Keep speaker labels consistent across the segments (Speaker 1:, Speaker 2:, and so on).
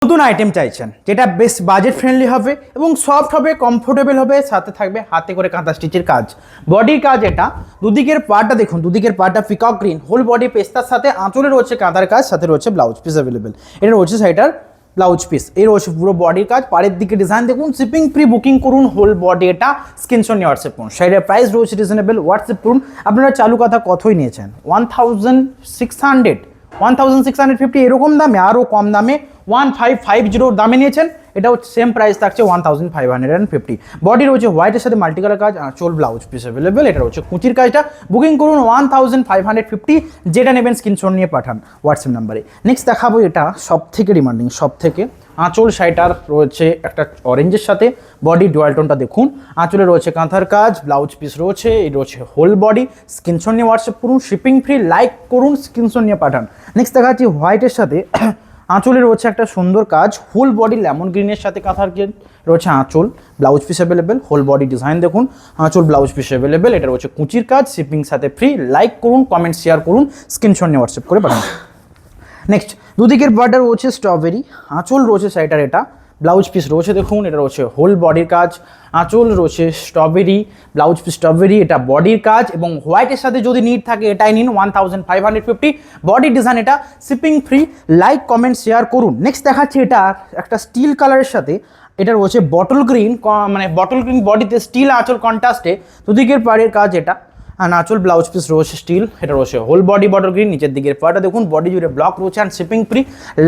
Speaker 1: নতুন আইটেম চাইছেন যেটা বেশ বাজেট ফ্রেন্ডলি হবে এবং সফট হবে, কমফোর্টেবল হবে, সাথে থাকবে হাতে করে কাঁথা স্টিচের কাজ, বডির কাজ। এটা দুদিকের পার্টটা দেখুন, দুদিকের পার্টটা পিকক গ্রিন, হোল বডি পেস্তার সাথে আঁচলে রয়েছে কাঁথার কাজ, সাথে রয়েছে ব্লাউজ পিস অ্যাভেলেবেল। এটা রয়েছে শাড়িটার ব্লাউজ পিস, এই রয়েছে পুরো বডির কাজ। পাড়ের দিকে ডিজাইন দেখুন, শিপিং ফ্রি, বুকিং করুন হোল বডি। এটা স্ক্রিনশট নিয়ে হোয়াটসঅ্যাপ করুন। শাড়ির প্রাইস রয়েছে রিজনেবল, হোয়াটসঅ্যাপ করুন। আপনারা চালু কথা কতই নিয়েছেন? 1600, 1650 এরকম দামে, আরও কম দামে 1550 দামে নিয়েছেন। এটাও সেম প্রাইস থাকছে 1550। বডি রয়েছে হোয়াইটের সাথে মাল্টি কালার কাজ, আঁচল ব্লাউজ পিস অ্যাভেলেবেল। এটা রয়েছে কুচির কাজটা। বুকিং করুন 1550, যেটা নেবেন স্ক্রিনশট নিয়ে পাঠান হোয়াটসঅ্যাপ নাম্বারে। নেক্সট দেখাবো এটা সব থেকে ডিমান্ডিং, সব থেকে আঁচল শাড়িটার রয়েছে একটা অরেঞ্জের সাথে বডি ডুয়াল টোনটা দেখুন। আঁচলে রয়েছে কাঁথার কাজ, ব্লাউজ পিস রয়েছে, এই রয়েছে হোল বডি। স্ক্রিনশট নিয়ে হোয়াটসঅ্যাপ করুন, শিপিং ফ্রি, লাইক করুন, স্ক্রিনশট নিয়ে পাঠান। নেক্সট দেখাচ্ছি হোয়াইটের সাথে আঁচলে রয়েছে একটা সুন্দর কাজ, হোল বডি লেমন গ্রিনের সাথে কাঁথার রয়েছে আঁচল, blouse piece available. Whole body design দেখুন, আঁচল ব্লাউজ পিস অ্যাভেলেবেল। এটা রয়েছে কুচির কাজ, শিপিং সাথে ফ্রি। লাইক করুন, কমেন্ট শেয়ার করুন, স্ক্রিনশট নিয়ে হোয়াটসঅ্যাপ করে পাঠান। নেক্সট দুদিকের পার্টটা রয়েছে স্ট্রবেরি, আঁচল রয়েছে শাড়িটার এটা, ব্লাউজ পিস রয়েছে দেখুন। এটা রয়েছে হোল বডির কাজ, আঁচল রয়েছে স্ট্রবেরি, ব্লাউজ পিস স্ট্রবেরি। এটা বডির কাজ এবং হোয়াইটের সাথে যদি নিড থাকে এটাই নিন, 1550। বডি ডিজাইন এটা, shipping free. Like comment share করুন। নেক্সট দেখাচ্ছি এটা একটা স্টিল কালারের সাথে, এটা রয়েছে বটল গ্রিন, মানে বটল গ্রিন বডিতে স্টিল আঁচল কন্ট্রাস্টে, দুদিকের পাড়ের কাজ এটা। আর আঁচল ব্লাউজ পিস রয়েছে স্টিল, এটা রয়েছে হোল বডি বটল গ্রিন। নিচের দিকের পার্টটা দেখুন, বডি জুড়ে ব্লক রয়েছে and shipping free.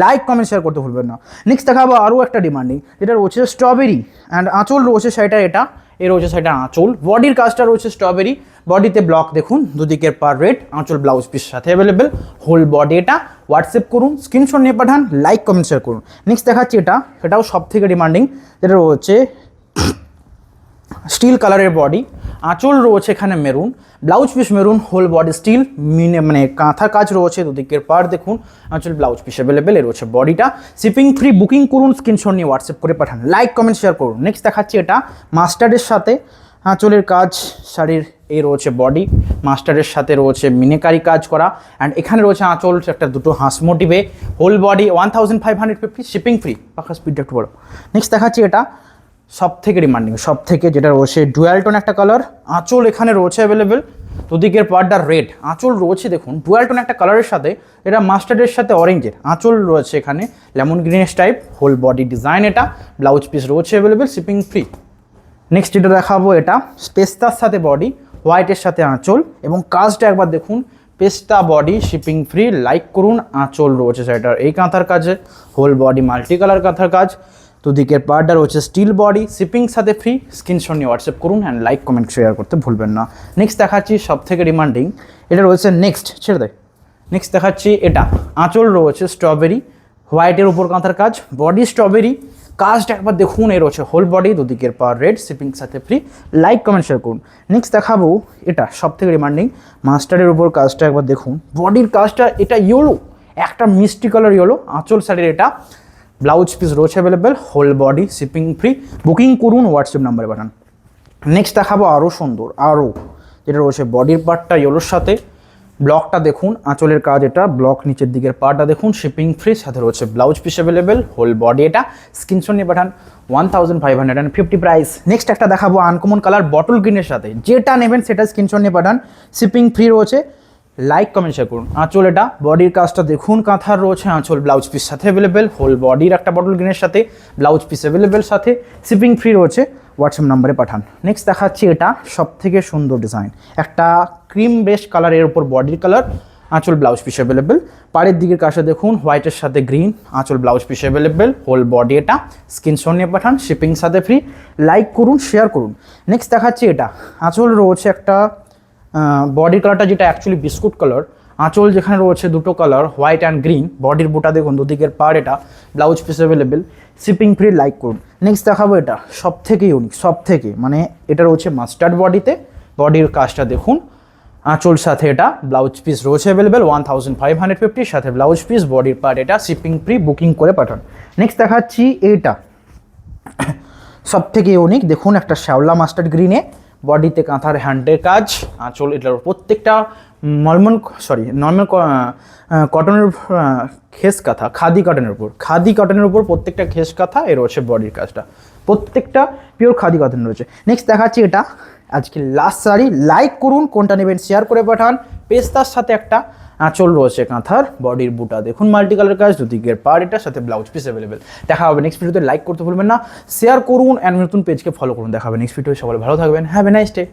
Speaker 1: Like comment share করতে ভুলবেন না। নেক্সট দেখাবো আরও একটা ডিমান্ডিং, যেটা রয়েছে স্ট্রবেরি অ্যান্ড আঁচল রয়েছে শাড়িটা এটা, এ রয়েছে শাড়িটা আঁচল। বডির কাজটা রয়েছে স্ট্রবেরি, বডিতে ব্লক দেখুন, দুদিকের পার রেড, আঁচল ব্লাউজ পিস সাথে অ্যাভেলেবেল। হোল বডি এটা, হোয়াটসঅ্যাপ করুন, স্ক্রিনশট নিয়ে পাঠান, লাইক কমেন্ট শেয়ার করুন। নেক্সট দেখাচ্ছি এটাও সব থেকে ডিমান্ডিং, যেটা রয়েছে স্টিল কালারের বডি, আঁচল রয়েছে এখানে maroon, blouse piece maroon, whole body steel, মানে কাঁথার কাজ রয়েছে, দুদিকের পার দেখুন, আঁচল ব্লাউজ পিস অ্যাভেলেবেল। এ রয়েছে বডিটা, শিপিং ফ্রি। বুকিং করুন, স্ক্রিনশট নিয়ে হোয়াটসঅ্যাপ করে পাঠান, লাইক কমেন্ট শেয়ার করুন। নেক্সট দেখাচ্ছি এটা মাস্টার্ডের সাথে আঁচলের কাজ, শাড়ির এই রয়েছে বডি, মাস্টারের সাথে রয়েছে মিনেকারি কাজ করা, অ্যান্ড এখানে রয়েছে আঁচল একটা দুটো হাঁস মোটিভে, হোল বডি 1550, শিপিং ফ্রি। পাখা স্পিডটা একটু বড়। নেক্সট দেখাচ্ছি এটা সব থেকে ডিমান্ডিং, সব থেকে, যেটা রয়েছে ডুয়াল টোন একটা কালার, আঁচল এখানে রয়েছে অ্যাভেলেবেল, দুদিকের পার্টটা রেড, আঁচল রয়েছে দেখুন ডুয়াল টোন একটা কালারের সাথে, এটা মাস্টার্ডের সাথে অরেঞ্জের, আঁচল রয়েছে এখানে lemon greenish type, whole body design এটা, ব্লাউজ পিস রয়েছে অ্যাভেলেবেল, শিপিং ফ্রি। নেক্সট যেটা দেখাবো এটা পেস্তার সাথে বডি, হোয়াইটের সাথে আঁচল এবং কাজটা একবার দেখুন, পেস্তা বডি, শিপিং ফ্রি। লাইক করুন, আঁচল রয়েছে শাড়িটার এই কাঁথার কাজে, হোল বডি মাল্টি কালার কাঁথার কাজ, দুদিকের পার্টটা রয়েছে স্টিল বডি, শিপিং সাথে ফ্রি। স্ক্রিনশট নিয়ে হোয়াটসঅ্যাপ করুন অ্যান্ড লাইক কমেন্ট শেয়ার করতে ভুলবেন না। নেক্সট দেখাচ্ছি সব থেকে ডিমান্ডিং, এটা রয়েছে নেক্সট, ছেড়ে দেয়। নেক্সট দেখাচ্ছি এটা আঁচল রয়েছে স্ট্রবেরি, হোয়াইটের উপর কাঁথার কাজ, বডি স্ট্রবেরি, কাজটা একবার দেখুন, এর রয়েছে হোল বডি, দুদিকের পার রেড, শিপিং সাথে ফ্রি। লাইক কমেন্ট শেয়ার করুন। নেক্সট দেখাবো এটা সব থেকে ডিমান্ডিং, মাস্টারের উপর কাজটা একবার দেখুন, বডির কাজটা এটা ইয়েলো, একটা মিষ্টি কালার ইয়েলো, আঁচল শাড়ির এটা, ব্লাউজ পিস রয়েছে available, whole body, shipping free. Booking করুন, হোয়াটসঅ্যাপ নাম্বারে পাঠান। নেক্সট দেখাবো আরও সুন্দর, আরও, যেটা রয়েছে বডির পার্টটা ইয়েলোর সাথে, ব্লকটা দেখুন, আঁচলের কাজ এটা, ব্লক নিচের দিকের পার্টটা দেখুন, শিপিং ফ্রি, সাথে রয়েছে blouse piece available, whole body এটা, স্ক্রিনশট নিয়ে পাঠান, 1550 প্রাইস। নেক্সট একটা দেখাবো আনকমন কালার বটল গ্রিনের সাথে, যেটা নেবেন সেটা স্ক্রিনশট নিয়ে পাঠান, শিপিং ফ্রি রয়েছে। লাইক কমেন্ট শেয়ার করুন। আঁচল এটা, বডির কাজটা দেখুন, কাঁথার রয়েছে আঁচল ব্লাউজ পিস সাথে অ্যাভেলেবেল, হোল বডির একটা বটল গ্রিনের সাথে, ব্লাউজ পিস অ্যাভেলেবেল, সাথে শিপিং ফ্রি রয়েছে, হোয়াটসঅ্যাপ নাম্বারে পাঠান। নেক্সট দেখাচ্ছি এটা সব থেকে সুন্দর ডিজাইন, একটা ক্রিম বেস কালারের উপর বডির কালার, আঁচল ব্লাউজ পিস অ্যাভেলেবেল, পাড়ের দিকের কাজটা দেখুন, হোয়াইটের সাথে গ্রিন, আঁচল blouse piece available, whole body এটা, স্ক্রিনশট নিয়ে পাঠান, শিপিং সাথে ফ্রি। লাইক করুন, শেয়ার করুন। নেক্সট দেখাচ্ছি এটা আঁচল রয়েছে একটা বডির কালারটা যেটা অ্যাকচুয়ালি বিস্কুট কালার, আঁচল যেখানে রয়েছে দুটো কালার, হোয়াইট অ্যান্ড গ্রিন, বডির বুটা দেখুন, দুদিকের পার এটা, blouse piece available, shipping free. Like করুন। নেক্সট দেখাবো এটা সব থেকে ইউনিক, সব থেকে, মানে এটা রয়েছে মাস্টার্ড বডিতে, বডির কাজটা দেখুন, আঁচল সাথে এটা, ব্লাউজ পিস রয়েছে অ্যাভেলেবেল, 1550, সাথে ব্লাউজ পিস, বডির পার্ট এটা, শিপিং ফ্রি। বুকিং করে পাঠান। নেক্সট দেখাচ্ছি এইটা সব থেকে ইউনিক, দেখুন একটা শ্যাওলা মাস্টার্ড গ্রিনে, বডিতে কাঁথার হ্যান্ডের কাজ, আঁচল, এটার প্রত্যেকটা মলমল সরি নর্মাল কটনের খেস কাঁথা, খাদি কটনের উপর প্রত্যেকটা খেস কাঁথা এর রয়েছে বডির কাজটা, প্রত্যেকটা পিওর খাদি কটন রয়েছে। নেক্সট দেখাচ্ছি এটা আজকে লাস্ট শাড়ি, লাইক করুন, কোনটা নেবেন শেয়ার করে পাঠান। পেস্তার সাথে একটা আঁচল রয়েছে কাঁথার, বডির বুটা দেখুন মাল্টি কালার কাজ, দুদিকের পার, এটার সাথে ব্লাউজ পিস অ্যাভেলেবেল। দেখা হবে নেক্সট ভিডিওতে, লাইক করতে ভুলবেন না, শেয়ার করুন অ্যান্ড নতুন পেজকে ফলো করুন। দেখা হবে নেক্সট ভিডিও, সবাই ভালো থাকবেন, হ্যাভ এ নাইস ডে।